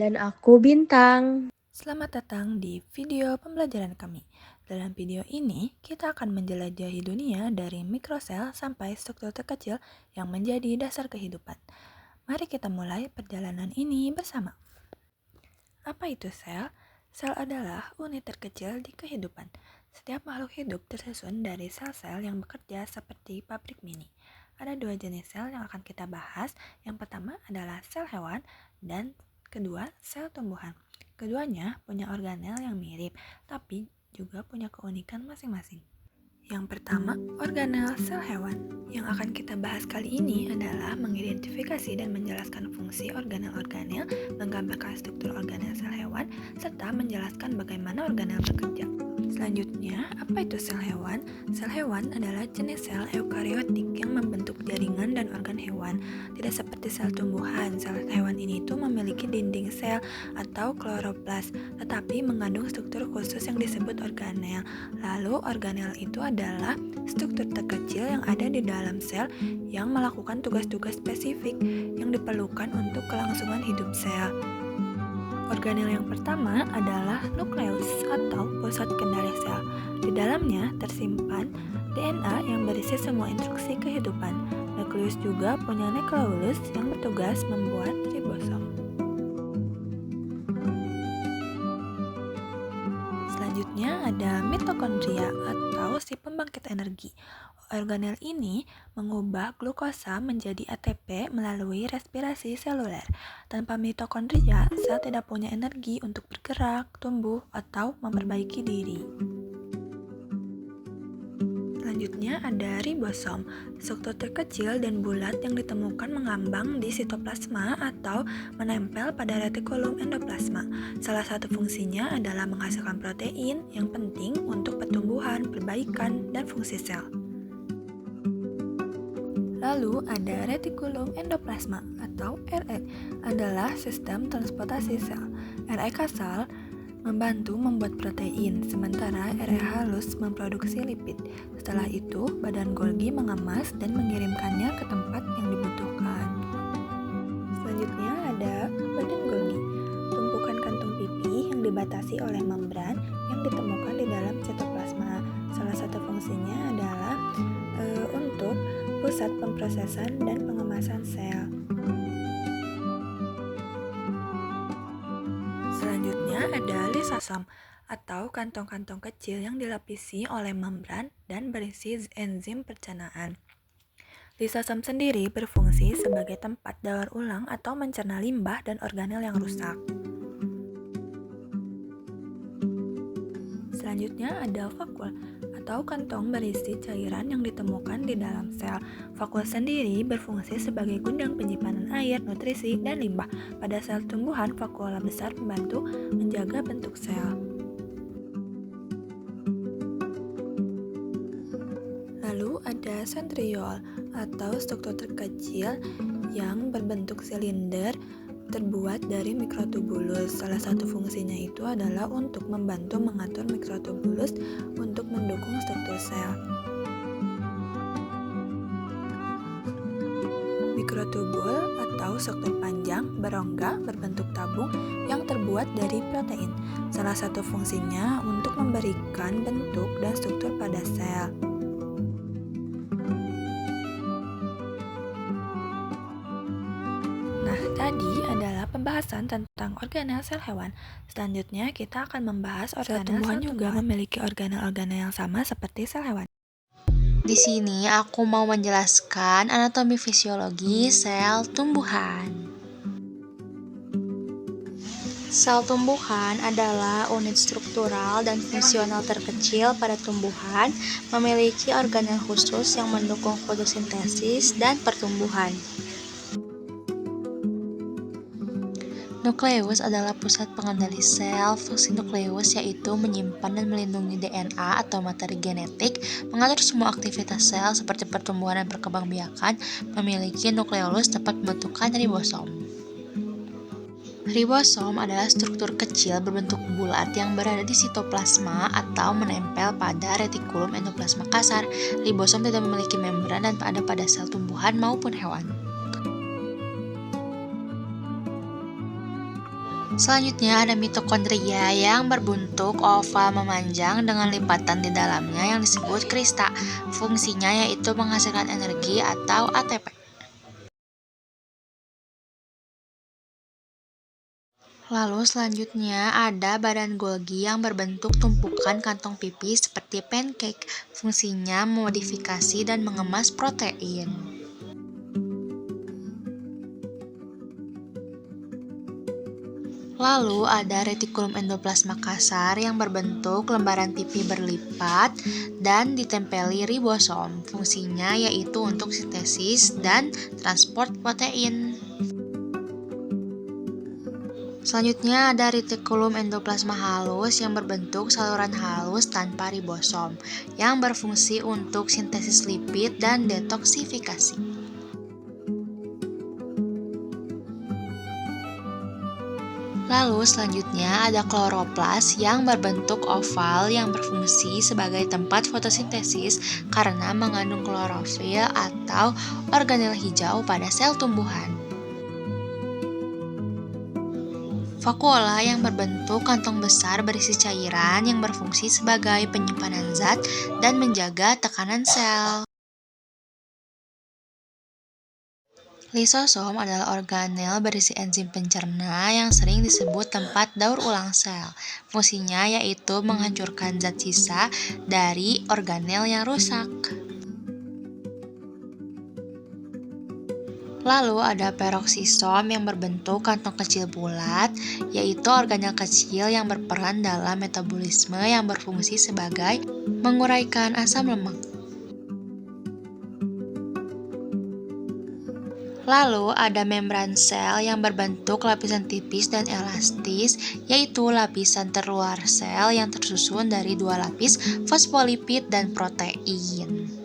Dan aku Bintang. Selamat datang di video pembelajaran kami. Dalam video ini, kita akan menjelajahi dunia dari mikrosel sampai struktur terkecil yang menjadi dasar kehidupan. Mari kita mulai perjalanan ini bersama. Apa itu sel? Sel adalah unit terkecil di kehidupan. Setiap makhluk hidup tersusun dari sel-sel yang bekerja seperti pabrik mini. Ada dua jenis sel yang akan kita bahas. Yang pertama adalah sel hewan dan kedua sel tumbuhan. Keduanya punya organel yang mirip, tapi juga punya keunikan masing-masing. Yang pertama, organel sel hewan. Yang akan kita bahas kali ini adalah mengidentifikasi dan menjelaskan fungsi organel-organel, menggambarkan struktur organel sel hewan, serta menjelaskan bagaimana organel bekerja. Selanjutnya, apa itu sel hewan? Sel hewan adalah jenis sel eukariotik yang membentuk jaringan dan organ hewan. Tidak seperti sel tumbuhan, sel hewan ini memiliki dinding sel atau kloroplas, tetapi mengandung struktur khusus yang disebut organel. Lalu, organel itu adalah struktur terkecil yang ada di dalam sel yang melakukan tugas-tugas spesifik yang diperlukan untuk kelangsungan hidup sel. Organel yang pertama adalah nukleus atau pusat kendali sel. Di dalamnya tersimpan DNA yang berisi semua instruksi kehidupan. Nukleus juga punya nukleolus yang bertugas membuat ribosom. Selanjutnya ada mitokondria atau si pembangkit energi. Organel ini mengubah glukosa menjadi ATP melalui respirasi seluler. Tanpa mitokondria, sel tidak punya energi untuk bergerak, tumbuh, atau memperbaiki diri. Selanjutnya ada ribosom, struktur terkecil dan bulat yang ditemukan mengambang di sitoplasma atau menempel pada retikulum endoplasma. Salah satu fungsinya adalah menghasilkan protein yang penting untuk pertumbuhan, perbaikan, dan fungsi sel. Lalu ada retikulum endoplasma atau RE adalah sistem transportasi sel. RE kasar membantu membuat protein, sementara RE halus memproduksi lipid. Setelah itu, badan Golgi mengemas dan mengirimkannya ke tempat yang dibutuhkan. Selanjutnya ada badan Golgi, tumpukan kantung pipi yang dibatasi oleh membran yang ditemukan di dalam sitoplasma. Salah satu fungsinya adalah untuk pusat pemrosesan dan pengemasan sel. Selanjutnya ada lisosom atau kantong-kantong kecil yang dilapisi oleh membran dan berisi enzim pencernaan. Lisosom sendiri berfungsi sebagai tempat daur ulang atau mencerna limbah dan organel yang rusak. Selanjutnya ada vakul atau kantong berisi cairan yang ditemukan di dalam sel. Vakul sendiri berfungsi sebagai gudang penyimpanan air, nutrisi, dan limbah. Pada sel tumbuhan, vakula besar membantu menjaga bentuk sel. Lalu ada sentriol atau struktur terkecil yang berbentuk silinder terbuat dari mikrotubulus. Salah satu fungsinya itu adalah untuk membantu mengatur mikrotubulus untuk mendukung struktur sel. Mikrotubul atau struktur panjang berongga berbentuk tabung yang terbuat dari protein. Salah satu fungsinya untuk memberikan bentuk dan struktur pada sel. Nah, tadi adalah pembahasan tentang organel sel hewan. Selanjutnya kita akan membahas organel sel tumbuhan juga memiliki organel-organel yang sama seperti sel hewan. Di sini aku mau menjelaskan anatomi fisiologi sel tumbuhan. Sel tumbuhan adalah unit struktural dan fungsional terkecil pada tumbuhan, memiliki organel khusus yang mendukung fotosintesis dan pertumbuhan. Nukleus adalah pusat pengendali sel. Fungsi nukleus yaitu menyimpan dan melindungi DNA atau materi genetik, mengatur semua aktivitas sel seperti pertumbuhan dan perkembangbiakan, memiliki nukleolus dapat membentukkan ribosom. Ribosom adalah struktur kecil berbentuk bulat yang berada di sitoplasma atau menempel pada retikulum endoplasma kasar. Ribosom tidak memiliki membran dan ada pada sel tumbuhan maupun hewan. Selanjutnya ada mitokondria yang berbentuk oval memanjang dengan lipatan di dalamnya yang disebut krista. Fungsinya yaitu menghasilkan energi atau ATP. Lalu selanjutnya ada badan Golgi yang berbentuk tumpukan kantong pipih seperti pancake. Fungsinya memodifikasi dan mengemas protein. Lalu ada retikulum endoplasma kasar yang berbentuk lembaran pipih berlipat dan ditempeli ribosom. Fungsinya yaitu untuk sintesis dan transport protein. Selanjutnya ada retikulum endoplasma halus yang berbentuk saluran halus tanpa ribosom yang berfungsi untuk sintesis lipid dan detoksifikasi. Lalu selanjutnya ada kloroplas yang berbentuk oval yang berfungsi sebagai tempat fotosintesis karena mengandung klorofil atau organel hijau pada sel tumbuhan. Vakuola yang berbentuk kantong besar berisi cairan yang berfungsi sebagai penyimpanan zat dan menjaga tekanan sel. Lisosom adalah organel berisi enzim pencerna yang sering disebut tempat daur ulang sel. Fungsinya yaitu menghancurkan zat sisa dari organel yang rusak. Lalu ada peroksisom yang berbentuk kantong kecil bulat, yaitu organel kecil yang berperan dalam metabolisme yang berfungsi sebagai menguraikan asam lemak. Lalu ada membran sel yang berbentuk lapisan tipis dan elastis, yaitu lapisan terluar sel yang tersusun dari dua lapis fosfolipid dan protein.